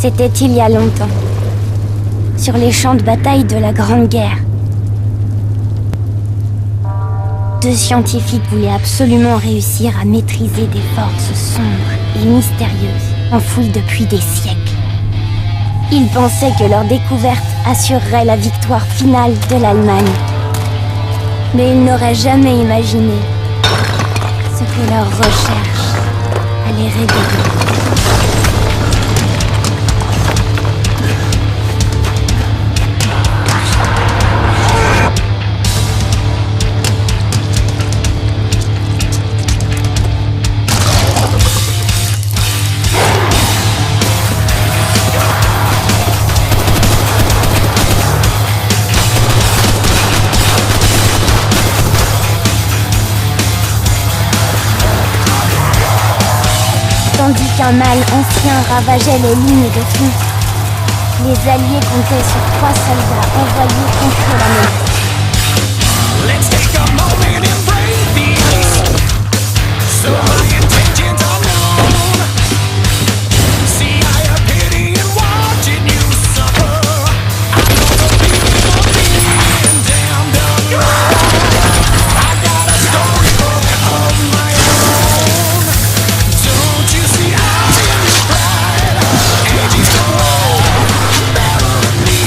C'était il y a longtemps, sur les champs de bataille de la Grande Guerre. Deux scientifiques voulaient absolument réussir à maîtriser des forces sombres et mystérieuses, enfouies depuis des siècles. Ils pensaient que leur découverte assurerait la victoire finale de l'Allemagne. Mais ils n'auraient jamais imaginé ce que leur recherche allait révéler. Tandis qu'un mal ancien ravageait les lignes de front, les Alliés comptaient sur 3 soldats envoyés contre la menace. Let's take a moment and breathe these. So my intentions are known. See, I have pity in watching you suffer. I know the feeling of being damned alone. I got a storybook of my own. Don't you see I'm in stride? Ages of war, better than me.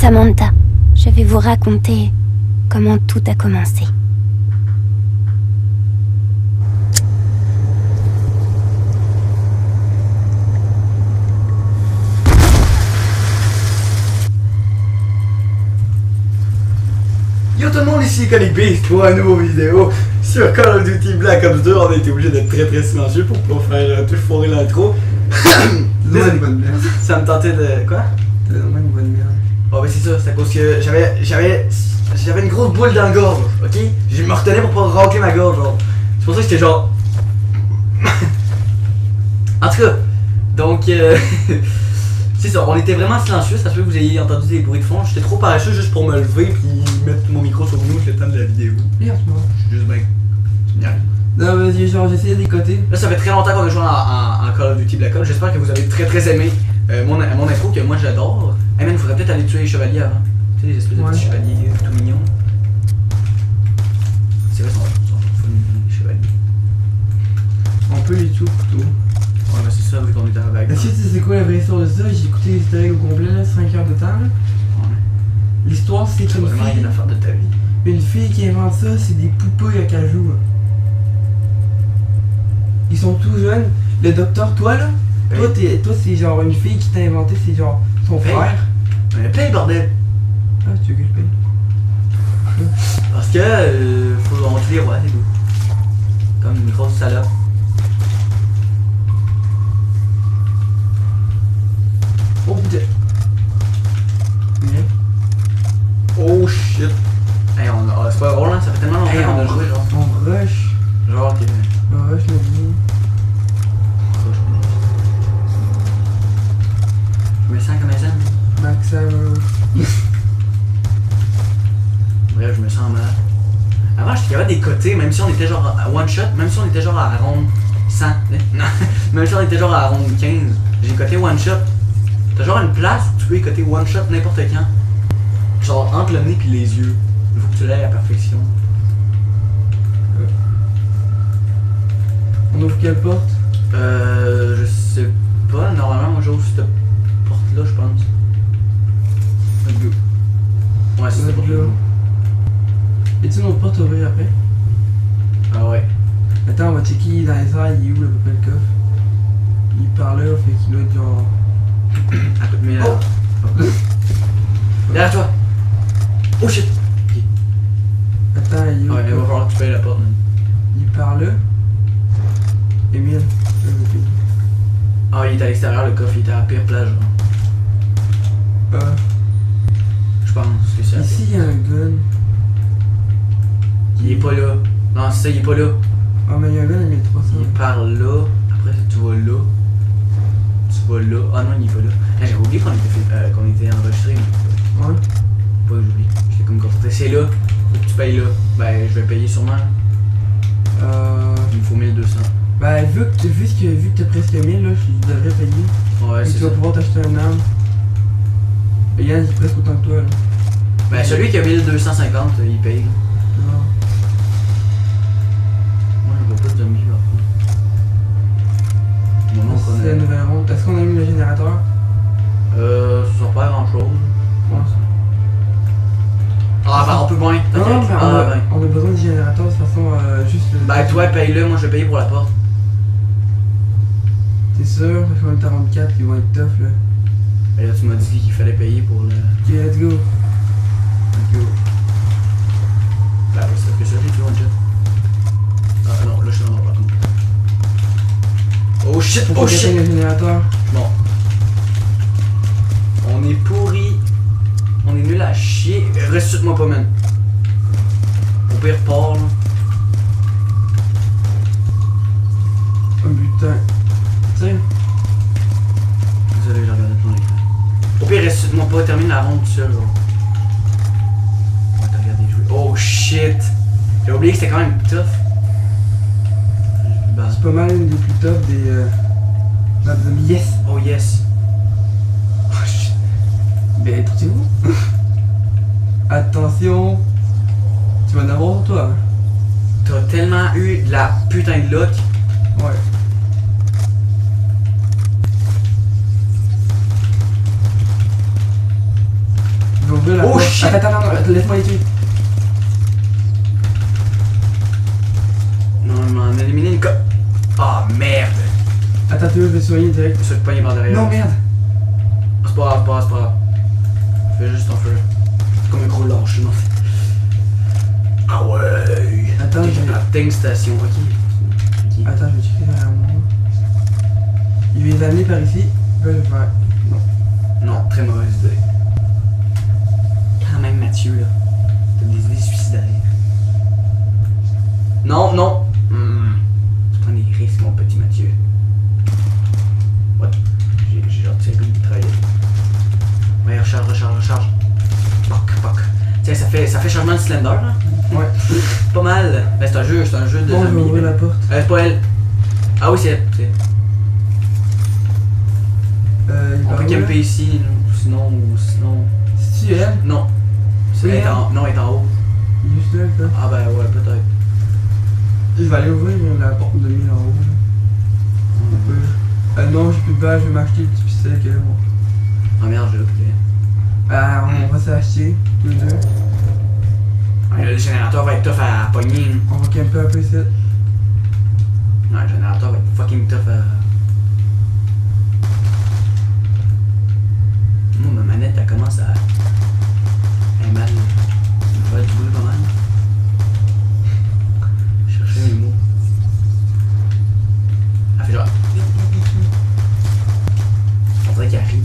Samantha, je vais vous raconter comment tout a commencé. Yo tout le monde, ici Conic Beast pour un nouveau vidéo sur Call of Duty Black Ops 2. On a été obligé d'être très silencieux pour pas faire tout foirer l'intro. Donne une bonne merde. Ça me tentait de... Quoi? Donne-moi une bonne merde. Oh bah c'est ça, c'est à cause que j'avais une grosse boule dans la gorge, ok? Je me retenais pour pas racler ma gorge, genre. C'est pour ça que j'étais genre... En tout cas, donc... c'est ça, on était vraiment silencieux, ça se peut que vous ayez entendu des bruits de fond. J'étais trop paresseux juste pour me lever puis mettre mon micro sur nous le temps de la vidéo. Merde, moi. Je suis juste bien... génial. Non, vas-y, genre, j'essaie de décoter. Là, ça fait très longtemps qu'on a joué en Call of Duty Black Ops. J'espère que vous avez très aimé mon intro que moi j'adore. Hey man, faudrait peut-être aller tuer les chevaliers avant. Tu sais, les espèces de petits chevaliers tout mignons. C'est vrai, ils sont mignons, les chevaliers. On peut les tuer au couteau. Ouais, bah c'est ça, vu qu'on était en vague. Est-ce que tu sais c'est quoi la vraie histoire de ça? J'ai écouté l'historique au complet, là, 5 heures de temps, là. Ouais. L'histoire, c'est C'est qu'une vraiment rien fille... à faire de ta vie. Une fille qui invente ça, c'est des poupées à cajou. Ils sont tout jeunes. Le docteur, toi, là, Oui. toi c'est genre une fille qui t'a inventé, c'est genre son Paye. frère. Mais paye, bordel! Ah, tu veux que je paye? Parce que, faut rentrer les rois, c'est tout. Comme une grosse salope. Oh putain. Mais... Oh shit! Hey, c'est pas drôle, hein? Ça fait tellement longtemps qu'on a joué, genre. On rush. Genre que. On rush le game. coté, même si on était genre à one shot, même si on était genre à ronde 100, non, même si on était genre à ronde 15, j'ai coté one shot. T'as genre une place où tu peux écoter one shot n'importe quand. Genre entre le nez pis les yeux. Il faut que tu l'aies à la perfection. On ouvre quelle porte? Je sais pas, normalement moi j'ouvre cette porte là je pense. Let's go. Ouais c'est cette porte là. Y'a-tu une autre porte à ouvrir après? Ah ouais. Attends, on va checker dans les airs, il est où à peu près le coffre? Il est par là, fait qu'il doit être genre... À peu près là. Oh. Derrière toi! Oh shit! Ok. Attends, il est où? Ouais, il va falloir que tu payes la porte. Man. Il est par là. Emile. Ah, il est à l'extérieur le coffre, il était à la pire plage. Je pense que c'est. Ici, il y a un gun. Il est pas là. Non, c'est ça, il est pas là. Ah, mais il y a un gun à 1300. Il est par là. Après, tu vas là. Tu vas là. Ah non, il est pas là. Ah, j'avais oublié qu'on était enregistré. Ouais. Pas oublié. J'étais comme concentré. C'est là. Faut que tu payes là. Ben, je vais payer sûrement. Il me faut 1200. Ben, vu que t'as presque 1000, là, je devrais payer. Ouais, Et c'est tu ça. vas pouvoir t'acheter un arme. Et Yann, il est presque autant que toi, là. Ben, celui qui a 1250, il paye. Non. Moi, je vois pas de zombies par contre. Mon nom C'est la nouvelle ronde. Est-ce qu'on a mis le générateur? Ça sert pas à grand chose. Ouais. Ah, ben, on peut bien. Non, T'inquiète. ben, Ah, ben. on a besoin du générateur de toute façon, juste... Ben, toi, paye-le, moi je vais payer pour la porte. T'es sûr? Parce qu'on est à 24, ils vont être tough, là. Et là, tu m'as dit qu'il fallait payer pour le. Ok, let's go. Let's go. Ben, c'est que ça, j'ai fait one shot. Ah, non, là, je suis dans le par contre. Oh shit, Faut oh qu'on shit! éteigne le générateur. Bon. On est pourri. On est nul à chier. Ressuscite-moi pas, man. Au pire, pars, là. Oh putain. Tiens. Désolé, j'ai regardé ton écran. Au pire, ressuscite-moi pas. Termine la ronde tout seul, genre. Ouais, t'as regardé jouer. Oh shit! J'ai oublié que c'était quand même tough. Bah. C'est pas mal une des plus tough des... maps zombies. Yes! Oh yes! Oh shit. Ben, écoutez-vous. Attention. Tu vas en avoir pour toi. Hein? T'as tellement eu de la putain de luck. Ouais. Je vais ouvrir la Oh porte. shit! Attends, laisse-moi les tuer. Non, il m'en a éliminé une cop. Ah merde! Attends, je vais soigner direct. Je suis pogné par derrière. Non, merde. Ah, c'est pas grave, c'est pas grave, c'est pas grave. Fais juste ton feu. C'est comme un gros lâche, non? Ah ouais! Attends, J'ai je vais... la tank station, ok. Ok. Attends, je vais checker derrière moi. Il va les amener par ici. Là, je vais faire... Non. Non, très mauvaise idée. Quand même, Mathieu, là. T'as des idées suicidaires. Non, non! Tu prends des risques, mon petit Mathieu. What? J'ai genre tiré une mitraillette. Ouais, recharge. Poc. Tiens, ça fait changement de Slender, là. Ouais. Pas mal. Ben, c'est un jeu de Bon, je vais zombies. ouvrir la porte. C'est pas elle. Ah oui, c'est elle. Il On va peut où, là? camper ici, sinon. C'est-tu elle? Non. Oui, Elle est non, elle est en haut. Il est juste là, ça. Ah ben ouais, peut-être. Je vais aller ouvrir la porte de 1000 en haut. Non, j'ai plus de balles, je vais m'acheter le petit pistolet que là, moi. Ah merde, j'ai occupé. On va s'acheter, tous les deux. Ah, le générateur va être tough à pogner. On va camper un peu ici. Ouais, le générateur va être fucking tough à. Moi, ma manette, elle commence à. Elle est mal. Elle va du boulot pas mal. Chercher mes mots. Elle fait genre. On dirait qu'elle rit.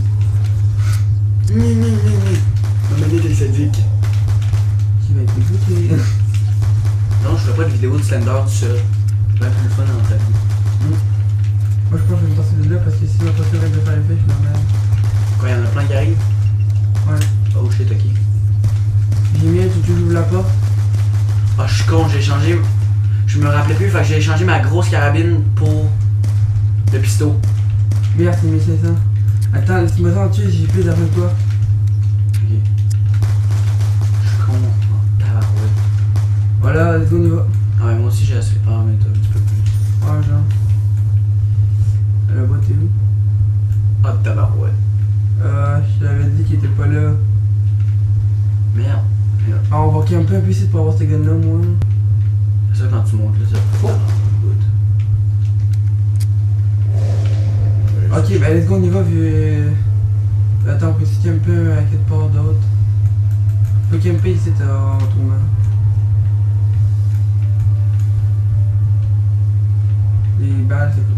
Ma manette est sadique. Qui va être écouté. Non, je ferai pas de vidéo de Slender tout seul. Je vais être plus fun dans ta vie. Moi, je pense que je vais me passer de là parce que si ma posture est de faire effet, je m'emmerde. Quoi, y'en a plein qui arrivent? Ouais. Oh shit, ok. J'ai mis, tu ouvres la porte. Ah, je suis con, j'ai changé. rappelais plus, fait que j'ai échangé ma grosse carabine pour le pistolet. Merde, c'est 1500. Attends, laisse-moi ça en tuer, j'ai plus d'armes que toi. Ok. Je suis con. Oh, tabarouette. Voilà, let's go, on y va. Ah ouais, moi aussi j'ai assez. Ah, mais t'as un petit peu plus. Ouais, genre. La boîte est où? Ah, tabarouette. Je t'avais dit qu'il était pas là. Merde. Merde. Ah, on va camper un peu ici pour avoir ces guns-là, moi. C'est ça, quand tu montes là, ça fait. Oh. Ok, bah let's go, on y va, vu. Attends, on peut aussi camper à quelque part d'autre. On peut camper ici en tournant. Les balles, ça coûte.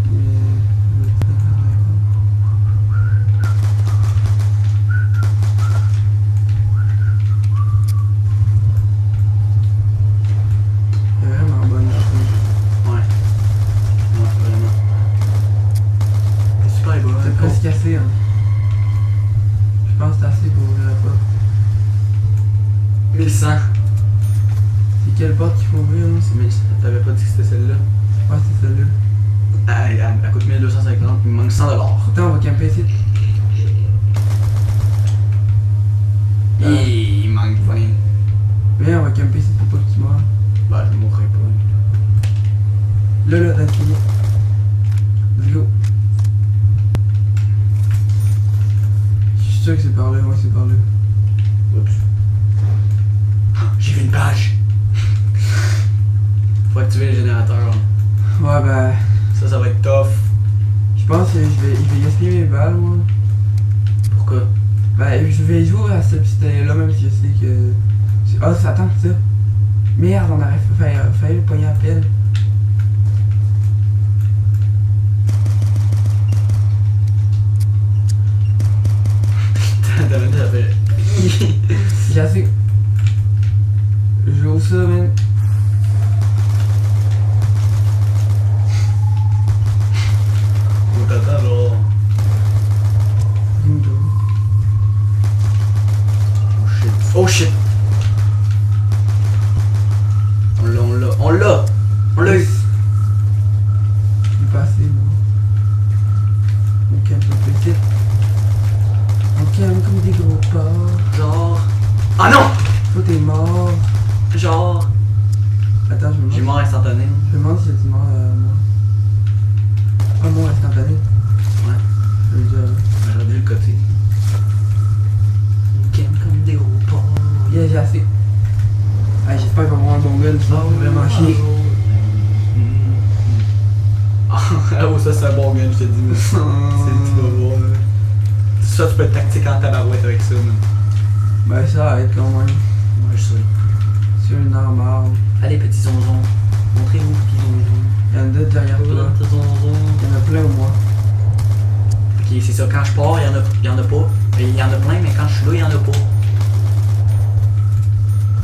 C'est vraiment bonne la chose. Ouais. Ouais, vraiment. C'est super beau. C'est presque assez, hein. Je pense que c'est assez pour ouvrir la porte. 1100. C'est quelle porte qu'il faut ouvrir, là? C'est 1100. T'avais pas dit que c'était celle-là? Ouais, c'est celle-là. Ah, elle coûte 1250, il me manque 100$. Attends, on va camper ici. Et il manque 20. Viens, on va camper ici pour pas que tu meurs. Bah, je mourrai pas. Là, dans le filet. Let's go. Je suis sûr que c'est par là, ouais, c'est par là. Oups. J'ai vu une page. Faut activer le générateur. Ouais, bah. Ça va être tough. Je pense que je vais gaspiller mes balles, moi. Pourquoi? Bah, je vais jouer à ce pistolet-là, même si je sais que. Ah, oh, attends, ça. Merde, on aurait failli le pogner à peine. T'as fait. J'ai assez. Je joue ça, man. Oh, t'attends, genre. Window. Oh shit. Oh shit. On l'a eu. Je suis passé, moi. On campe un peu vite. On campe comme des gros porcs. Genre. Ah non! Toi, t'es mort. Genre. Attends, je me J'ai demande. mort instantané. Je me demande si c'est mort moi. Ah, mort instantané. Ouais. Je veux dire. J'aurais dû le côté. On campe comme des gros porcs. Yeah, j'ai assez. Ah, j'espère qu'il va avoir un bon gun, ça va vraiment chier. Ah, oh, ça c'est un bon gun, je te dis. Mais c'est tu vas voir. Ça, tu peux être tactique en tabarouette avec ça. Man. Ben, ça va être quand même. Moi, je sais. Sur une arme arme. Allez, petits zonzons. Montrez-vous, petits zonzons. Il y en a deux derrière toi. Petits zonzons. Il y en a plein au moins. Ok, c'est ça. Quand je pars, il y en a pas. Il y en a plein, mais quand je suis là, il y en a pas.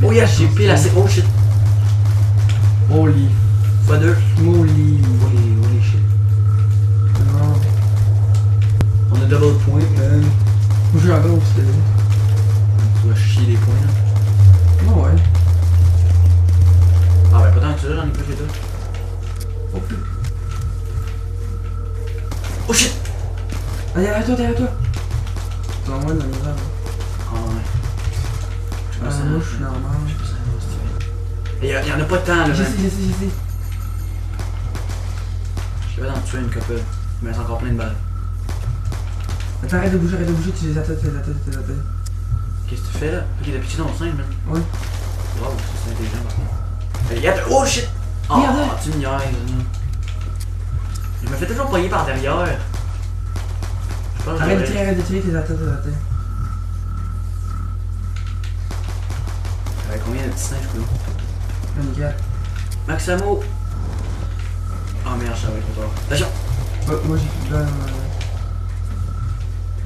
Oh yeah, j'ai pile assez. Oh shit. Holy. x2. Moly. Holy shit. Non. On a double point, man. Moi, j'ai encore au pistolet. Tu vas chier des points, là. Non, ouais. Ah, ben, pas tant que ça, j'en ai plus que toi. Oh, plus. Oh shit. Ah, derrière toi, derrière toi. C'est en moins dans les arbres. Ah, ouais. Ah, moi, je suis normal. Il y en a pas de temps, là, Je man. sais. Je vais en tuer une couple. Mais c'est encore plein de balles. Attends, arrête de bouger, tu les attaques. Qu'est-ce que tu fais là? Ok, t'as pitché dans le sein, man. Ouais. Wow, ça c'est intelligent par contre. Regarde, oh shit! Oh, Merde! tu me niaises, là. Je me fais toujours pogner par derrière. Je pense que Arrête de j'aurais- tirer, tes attaques. Avec combien de petits singes, quoi? Nickel. Maxamo! Oh merde, ça va être trop tard. Attention! Ouais, moi j'ai plus de balles.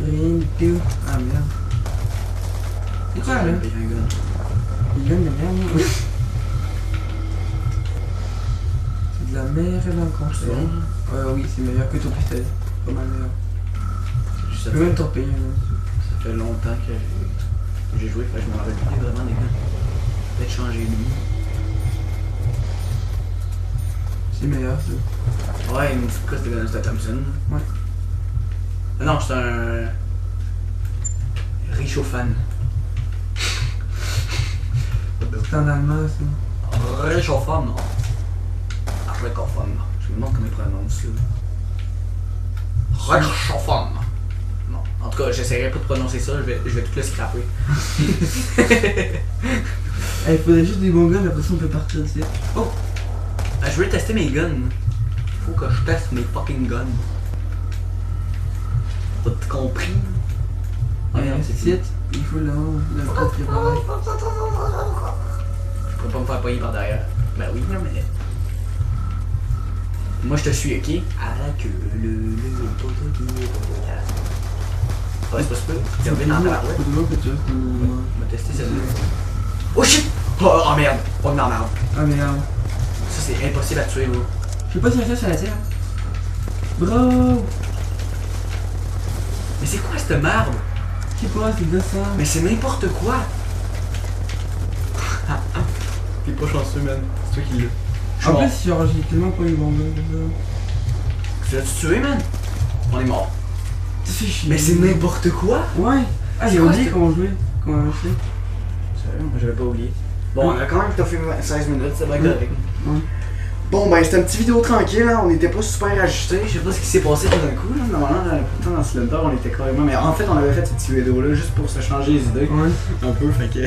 Rien du tout. Ah merde. C'est quoi là? Avec un gun. Il gagne de merde, moi. C'est de la merde dans le C'est concert. bon? Oui, c'est meilleur que ton pistolet. Pas mal meilleur. Ça Je peux même t'en payer. fait longtemps que j'ai joué, fait que je me rappelle plus vraiment des guns. Peut-être changer lui. C'est meilleur ça. Ouais, mais c'est quoi c'était un Thompson? Ouais. Non, c'est un. Réchauffant. C'est en allemand ça. Réchauffant, non. Réchauffant. Je me demande comment il prononce ça. Réchauffant. Non. En tout cas, j'essaierai pas de prononcer ça, je vais tout le scraper. Il faudrait juste des bons guns, après ça on peut partir d'ici. Oh! Je veux tester mes guns. Faut que je teste mes fucking guns. T'as tout compris? Ah merde, c'est ici. Il faut là, le code qui est pareil. Je pourrais pas me faire poigner par derrière. Ben oui, non mais. Moi je te suis, ok? À la queue, Ouais, c'est pas super. Tu reviens dans la ouais. Faut toujours que tu restes On va tester celle-là. Oh shit! Oh merde! Oh non, merde. Ah merde. Ça c'est impossible à tuer, là. Je sais pas si ça la tire. Bro! Mais c'est quoi cette merde? Je sais pas, c'est gossant. Mais c'est n'importe quoi! T'es pas chanceux, man. C'est toi qui l'as. En plus, genre, j'ai tellement pas eu bon gun que ça. Tu l'as-tu tué, man? On est mort. Tu fais chier. Mais c'est n'importe quoi! Ouais! Ah, C'est j'ai quoi, oublié c'est- comment jouer. Comment on fait. Sérieux? Moi j'avais pas oublié. Bon, on a quand même fait 16 minutes, c'est bien correct. Ouais. Bon, ben c'était une petite vidéo tranquille, hein. On était pas super ajustés. Je sais pas ce qui s'est passé tout d'un coup, là. Normalement, pourtant dans Slender, on était carrément. Mais en fait, on avait fait cette petite vidéo-là juste pour se changer les idées. Ouais. Un peu, fait que.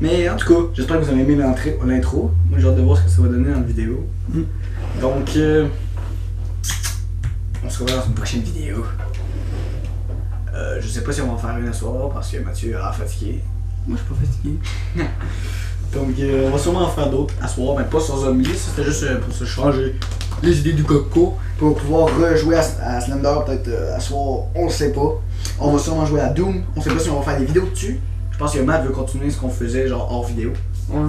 Mais en tout cas, j'espère que vous avez aimé l'intro. Moi, j'ai hâte de voir ce que ça va donner dans la vidéo. Mm. Donc, on se revoit dans une prochaine vidéo. Je sais pas si on va en faire une ce soir parce que Mathieu a fatigué. Moi, je suis pas fatigué. Donc, on va sûrement en faire d'autres à soir, mais pas sur Zombie. C'était juste pour se changer les idées du coco. Pour pouvoir rejouer à Slender, peut-être à soir, on le sait pas. On va sûrement jouer à Doom. On sait pas si on va faire des vidéos dessus. Je pense que Matt veut continuer ce qu'on faisait, genre hors vidéo. Ouais.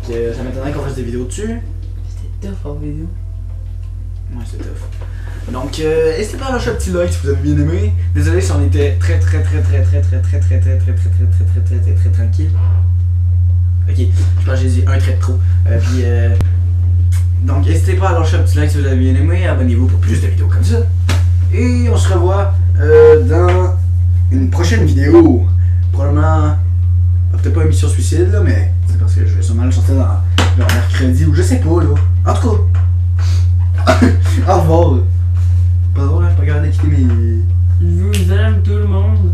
Fait que ça m'étonnerait qu'on fasse des vidéos dessus. C'était tough en vidéo. Ouais, c'est tough. Donc, n'hésitez pas à lâcher un petit like si vous avez bien aimé. Désolé si on était très tranquille. Ok, je pense que j'ai dit un trait de trop. Donc, n'hésitez pas à lâcher un petit like si vous avez bien aimé. Abonnez-vous pour plus de vidéos comme ça. Et on se revoit dans une prochaine vidéo. Probablement, peut-être pas émission suicide là, mais c'est parce que je vais sûrement le sortir dans mercredi ou je sais pas là. En tout cas, au revoir. Pas drôle, hein, je suis pas capable de quitter mes. Je vous aime tout le monde.